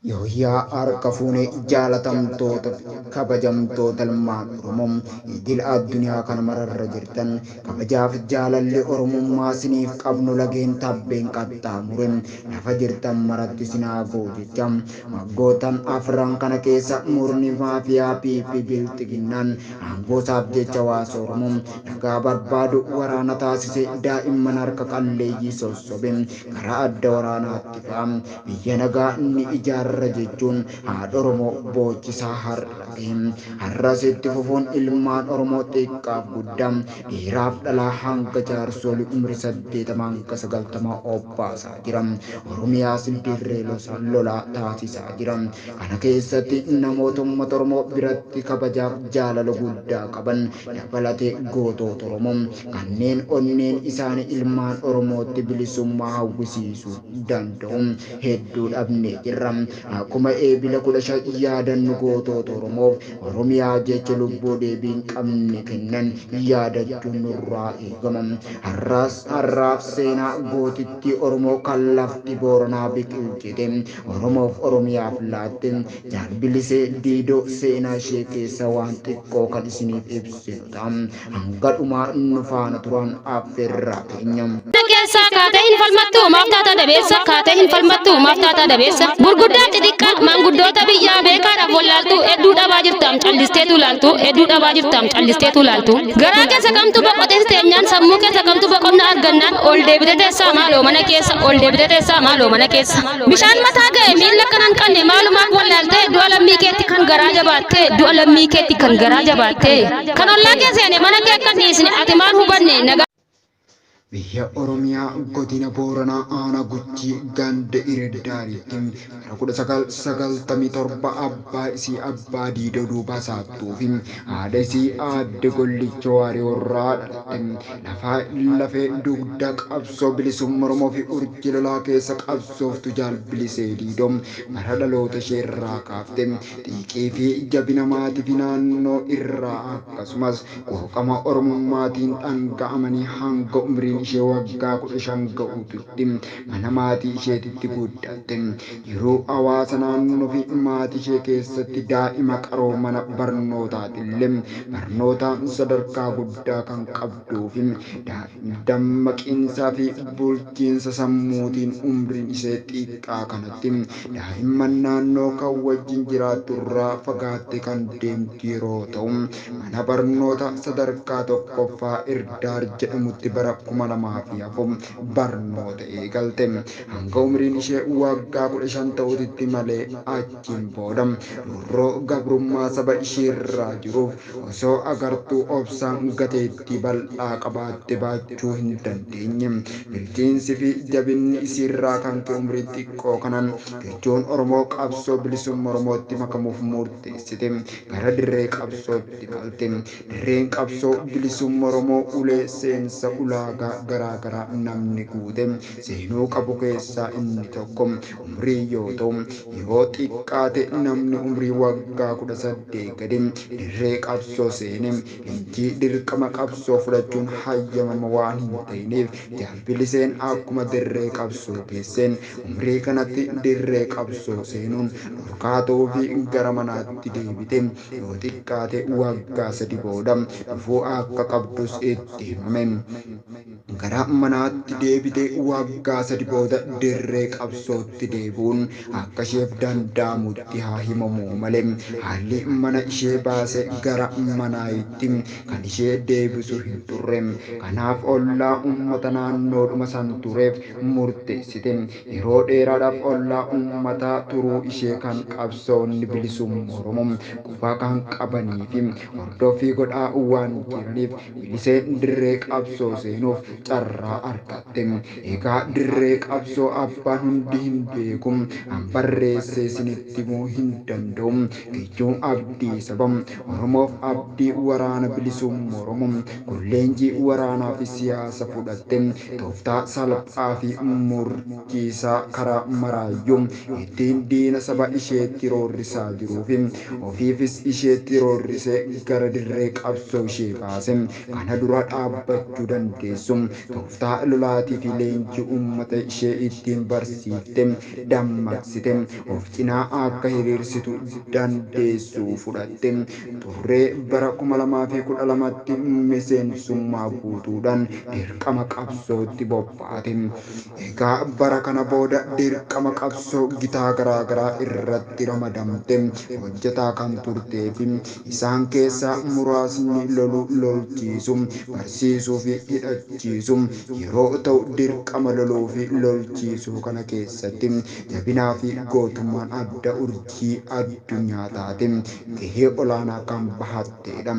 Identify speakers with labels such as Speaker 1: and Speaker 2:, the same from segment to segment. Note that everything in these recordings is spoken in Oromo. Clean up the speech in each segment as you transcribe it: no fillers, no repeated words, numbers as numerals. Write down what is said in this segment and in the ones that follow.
Speaker 1: Yooyaa harka fuunee jaalatamtoota kabajamtoota ilmaan Oromoo idil addunyaa kana mararra jirtan kabajaaf jaalalli Oromummaa isiniif qabnu lageen tabbeen qaxxaamure lafa jirtan maratti sinaa goo jecha waggootan afran kana keessa murni maafiyaa fi bilxiginnaan aangoosaaf jecha hawaasa Oromoo nagaa barbaadu waraana taasise daa'imman harka qalleeyyii sossobe karaa adda waraanaatti fa'a biyya nagaa ni ijaarra jechuun haadha Oromoo boochisaa har'as itti fufuun ilmaan Oromoo xiqqaaf guddaa dhiiraaf dhalaa hanga jaarsolii umrii 80 hanga 90 obbaasaa jira. Oromiyaas dirree lolaa taasisaa jira. Kana keessatti namoota uummata Oromoo biratti kabajaaf jaalala guddaa qaban dabalatee gootota Oromoo kanneen onneen isaanii ilmaan Oromootti bilisummaa hawwisiisuu danda'u hedduu dhabnee jirra. Akkuma eebila 15 yaadannu gootota Oromoof Oromiyaa jecha lubbuu deebiin qabne kennan yaadachuun nurraa eegama. Har'aaf seenaa gootittii Oromoo kan lafti Booranaa biqilchite Oromoof Oromiyaaf laatte jaalbilisee diidoo seenaa ishee keessa waan xiqqoo kan isiniif ibsinu ta'a. Hanga dhumaa nu faana turan affeerraa keenya.
Speaker 2: Keessa kaatee hin falmattu maaftaata dabeessa kaatee hin falmattu maaftaata dabeessa gurguddaa xixiqqaa maanguddoota biyyaa beekaadhaaf wallaaltu hedduu dhabaa jirtam callisteetu laaltu hedduu dhabaa jirtam callisteetu laaltu garaa keessa kamtu boqotees teenyaan sammuu keessa kamtu boqonna argannaan ol deebite teessaa maaloo mana keessa ol deebite teessaa maaloo mana keessa bishaan mataa ga'e miilla kanan qabne maalumaaf wallaaltee du'a lammii keetti kan garaa jabaattee du'a lammii keetti kan garaa jabaattee kan ollaa keessa mana kee akka dhiisne ati maal hubanne
Speaker 1: biyya Oromiyaa godina Booranaa aanaa Guchii ganda Ireddaariitti bara 1997 abbaa isii abbaa diidoo duuba saattuu fi haadha isii aadde Gollicha Waariyoorraa dhalatte lafee dugda qabsoo bilisummaa Oromoo fi urjii lolaa keessa qabsooftu jaalbilisee diidoo bara dhaloota ishee irraa kaafte xiiqii fi jabina maatii fi naannoo irraa akkasumas quuqama Oromummaatiin dhanga'amanii hanga umriin ishee waggaa 15 ga'uutti mana maatii isheetitti guddatte yeroo hawaasa naannoo fi maatii ishee keessatti daa'ima qaroo mana barnootaatillee barnoota sadarkaa guddaa kan qabduu fi dammaqiinsaa fi bulchiinsa sammuutiin umriin ishee xiqqaa kanatti daa'imman naannoo kan wajjin jiraattu irraa fagaatte kan deemtu yeroo ta'u mana barnoota sadarkaa tokkoffaa Irdaar jedhamutti bara 2004 barnoota eegalte hanga umriin ishee waggaa 15 ta'utti malee achiin booda duroo gabrummaa saba ishee irraa jiruuf osoo agartuu obsaan gateettii bal'aa qabaatte baachuu hin dandeenye bilchiinsi fi jabinni isiirraa kan ka'e umrii xiqqoo kanan jechuun Oromoo qabsoo bilisummaa Oromootti makamuuf murteessite gara dirree qabsootti galte dirreen qabsoo bilisummaa Oromoo ulee seensa ulaagaa garaa garaa namni guute seenuu qabu keessaa inni tokko umrii yoo ta'u yeroo xiqqaate namni umrii waggaa 18 gadi dirree qabsoo seene injii dirqama qabsoo fudhachuun hayyamama waan hin ta'iniif jaalbiliseen akkuma dirree qabsoo geesseen umrii kanatti dirree qabsoo seenuun dhorkaa ta'uu fi gara manaatti deebite yoo xiqqaate waggaa 3 booda dhufuu akka qabdus itti himame. Gara manaatti deebite waggaa 3 booda dirree qabsootti deebuun akka isheef danda'amutti haa himamu malee haalli mana ishee baase gara manaayitti kan ishee deebisu hin turre. Kanaaf ollaa uummata naannoodhuma san tureef murteessite yeroo dheeraadhaaf ollaa uummataa turuu ishee kan qabsoonni bilisummaa Oromoo qofaa kan qabanii fi hordofii godhaa waan jiraniif biliseen dirree qabsoo seenuuf carraa argatte. Egaa dirree qabsoo abbaan hundi hin beeku barreessee isinitti himuu hin danda'u. Jechuun abdii saba Oromoof abdii waraana bilisummaa Oromoo leenjii waraanaa fi siyaasa fudhatte tooftaa salphaa fi murchiisaa karaa maraayyuu ittiin diina saba isheetti roorrisaa jiruu fi ofiifis isheetti roorrisee gara dirree qabsoo ishee baase kana dura dhaabbachuu dandeessu tooftaa lolaatii fi leenjii uummata ishee ittiin barsiifte dammaqsite of cinaa akka hiriirsitu dandeessu fudhatte turree bara 2012tti miseensummaa guutuudhaan dirqama qabsootti bobbaate. Egaa bara kana booda dirqama qabsoo gitaa garaagaraa irratti ramadamte hojjetaa kan turtee fi isaan keessaa muraasni lolchiisu barsiisuu fi hidhachiisu yeroo ta'u dirqama loluu fi lolchiisuu kana keessatti jabinaa fi gootummaan adda urjii addunyaa taate gahee olaanaa kan bahattedha.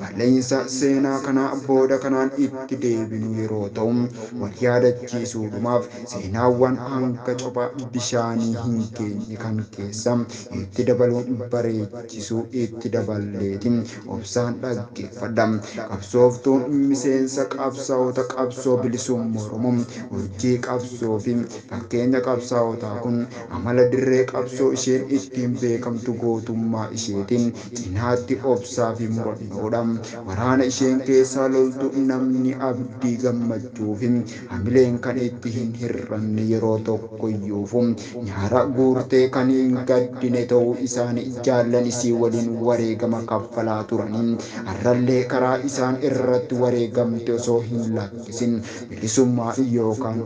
Speaker 1: Balleessa seenaa kana booda kanaan itti deebinu yeroo ta'u wal yaadachiisuudhumaaf seenaawwan hanga copha bishaanii hin geenye kan keessa itti dabaluun bareechisuu itti daballeetiin obsaan dhaggeeffadha. Qabsooftuun miseensa qabsaa'ota qabsoo bilisummaa Oromoo urjii qabsoo fi fakkeenya qabsaa'otaa kun amala dirree qabsoo isheen ittiin beekamtu gootummaa isheetiin cinaatti obsaa fi murannoodha. Waraana isheen keessaa loltu namni abdii gammachuu fi hamileen kan itti hin hirranne yeroo tokko iyyuufu nyaara guurtee kan hin gaddine ta'uu isaanii jaallan isii waliin wareegama kaffalaa turanii har'allee karaa isaan irratti wareegamte osoo hin lakkisin bilisummaa yookaan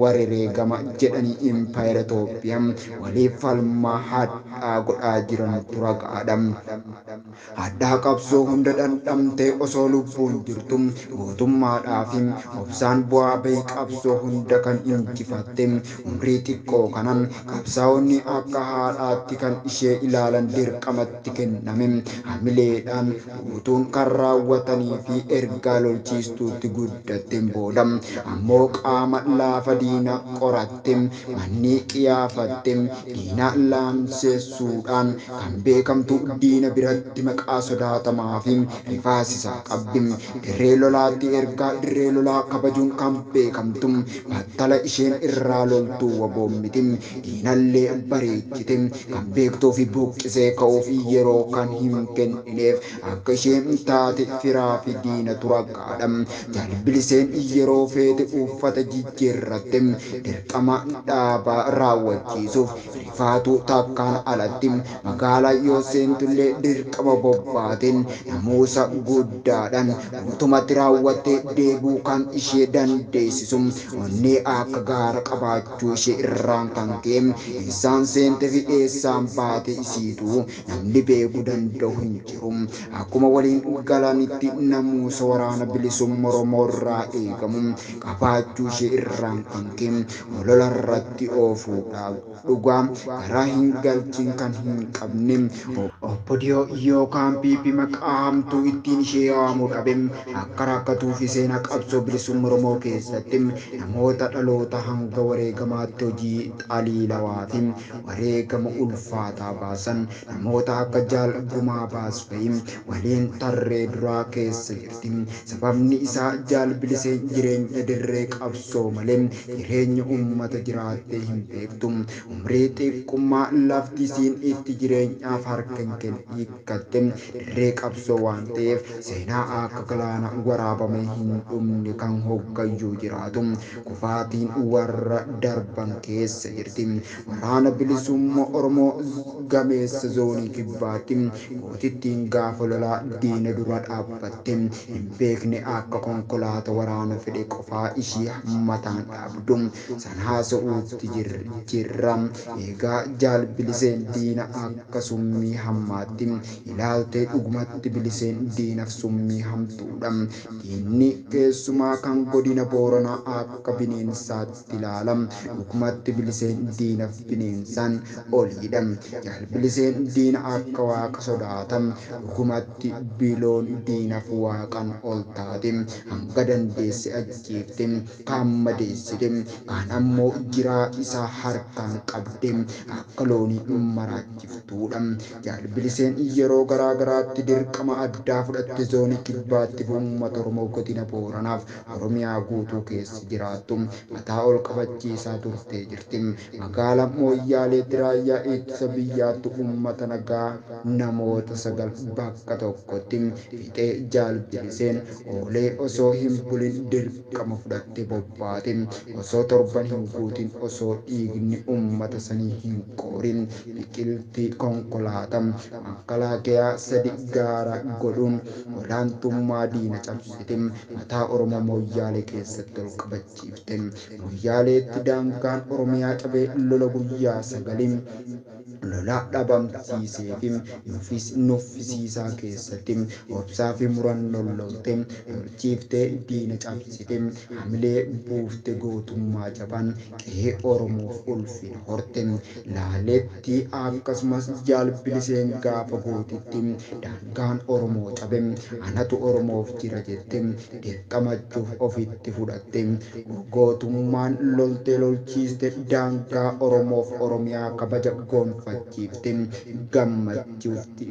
Speaker 1: wareegama jedhanii impaayera Itoophiyaa waliif falmaa hadhaa godhaa jiran turagaadha. Hadhaa qabsoo hunda dhandhamtee osoo lubbuun jirtu gootummaadhaa fi obsaan bu'aa bahii qabsoo hunda kan injifatte umrii xiqqoo kanan qabsaa'onni akka haadhaatti kan ishee ilaalan dirqamatti kenname hamileedhaan guutuun kan raawwatanii fi ergaa lolchiistuutti guddatteen booda ammoo qaama laafa diina qoratte manni qiyaafatte diina laamseessuudhaan kan beekamtu diina biratti maqaa sodaatamaa fi rifaasisaa qabdi. Dirree lolaatti ergaa dirree lolaa kabajuun kan beekamtu battala isheen irraa loltuu waboommiti diinallee bareechite kan beektuu fi buqqisee ka'uuf yeroo kan hin kennineef akka isheen taate firaa fi diina turagaadha. Jaalbiliseen yeroo feete uffata jijjiirratte dirqama dhaabaa raawwachiisuuf rifaatu takkaan alatti magaalaa yoo seentullee dirqama bobbaateen namuusa guddaadhaan guutumatti raawwattee deebuu kan ishee dandeessisu onnee akka gaara qabaachuu ishee irraan kan ka'e eessaan seente fi eessaan baate isiitu namni beekuu danda'u hin jiru. Akkuma waliin galanitti namuusa waraana bilisummaa Oromoo irraa eegamu qabaachuu ishee irraan kan ka'e ololarratti oofuudhaaf dhugaa karaa hin galchiin kan hin qabne obbodiyoo yookaan piipii maqaa hamtuu ittiin ishee waamuu dhabe akka rakkatuu fi seenaa qabsoo bilisummaa Oromoo keessatti namoota dhaloota hanga wareegamaatti hojii xaliilawaa fi wareegama ulfaataa baasan namoota akka Jaal Gumaa Baasfayii waliin tarree duraa keessa jirti. Sababni isaa Jaalbiliseen jireenya dirree qabsoo malee jireenya uummata jiraattee hin beektu. Umrii xiqqummaa lafti isiin itti jireenyaaf harka hin hiikkatte dirree qabsoo waan ta'eef seenaa akka galaana waraabamee hin dhumne kan hoggayyuu jiraatu kufaatiin warra darban keessa jirti. Waraana bilisummaa Oromoo gameessa zoonii kibbaatti gootittiin gaafa lolaa diina dura dhaabbatte hin beekne akka konkolaataa waraana fedhe qofaa ishii hammataan dhaabdu san haasa'uutti jirra. Egaa Jaalbiliseen diina akka summii hammaatti ilaaltee dhugumatti biliseen diinaaf summii hamtuudha. Diinni keessumaa kan godina Booranaa akka bineensaatti ilaalam dhugumatti biliseen diinaaf bineensaan oliidha. Jaalbiliseen diina akka waaqa sodaatam dhugumatti biloon diinaaf waaqan ol taate hanga dandeesse ajjeefte kan madeessite kan ammoo jiraa isaa harkaan qabde akka loonii maraachiftu. jirtudha. Jaalbiliseen yeroo garaa garaatti dirqama addaa fudhatte zoonii kibbaatti uummata Oromoo godina Booranaaf Oromiyaa guutuu keessa jiraattu mataa ol qabachiisaa turtee jirti. Magaalaa Mooyyaaleetti raayyaa ittisa biyyaatti uummata nagaa namoota 9 bakka tokkotti fixee jaalbiliseen oolee osoo hin bulin dirqama fudhatte bobbaate. Osoo torban hin guutin osoo dhiigni uummata sanii hin qoorin biqiltii konkolaataa makalaakiyaa 3 gaara godhuun olaantummaa diina cabsite. Mataa Oromoo Mooyyaalee keessatti ol qabachiifte. Mooyyaaleetti daangaan Oromiyaa cabee lola guyyaa 9 lola dhabamsiisee fi nuffisiisaa keessatti obsaa fi murannoon lolte lolchiiftee diina cabsite. Hamilee buufte gootummaa jabaan qe'ee Oromoof ulfina horte. Laaleetti akkasumas jaalbiliseen gaafa gootitti daangaan Oromoo cabe anatu Oromoof jira jette dirqamachuuf ofitti fudhatte. Gootummaan lolte lolchiiste daangaa Oromoof Oromiyaa kabaja gonfachiifte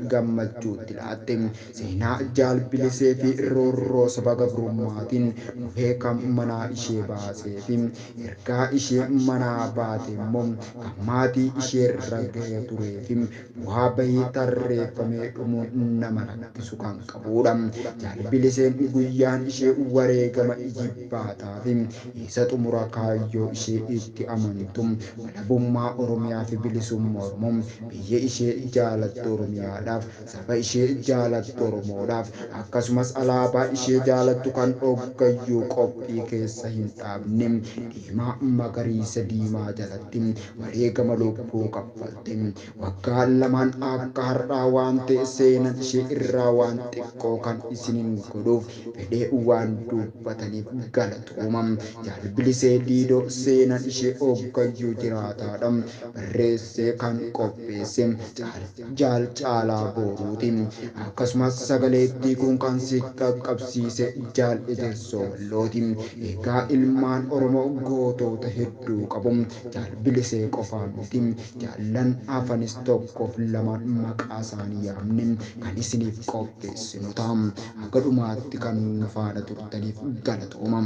Speaker 1: gammachuutti laatte. Seenaa jaalbilisee fi roorroo saba gabrummaatiin dhufee kan manaa ishee baasee fi ergaa ishee manaa baate immoo kan maatii ishee irra gahee turee fi bu'aa bahii tarreeffamee dhumuun nama rakkisu kan qabudha. Jaalbiliseen guyyaan ishee wareegama jibbaataa fi isa xumura kaayyoo ishee itti amantu walabummaa Oromiyaa fi bilisummaa Oromoo biyya ishee jaalattu Oromiyaadhaaf saba ishee jaalattu Oromoodhaaf akkasumas alaabaa ishee jaalattu kan dhoggayyuu qophii keessa hin dhaabne diimaa magariisa diimaa jalatti wareegama lubbuu kaffalte. Waggaa 2 akka har'aa waan ta'e seenan ishee irraa waan xiqqoo kan isiniin godhuuf fedhee waan dubbataniif galatooma. Jaalbilisee Diidoo seenan ishee dhoggayyuu jiraataadha. Barreessee kan qopheesse Jaal Caalaa Booruuti. Akkasumas sagaleettii kun kan si qaqqabsiise Jaal Ejersoo Wallooti. Egaa ilmaan Oromoo gootota hedduu qabu. Jaalbilisee qofaa miti. Jaallan hafanis tokkoof 2 maqaa isaanii yaamne kan isiniif qopheessinu ta'a. Akka dhumaatti kan faana turtaniif galatooma.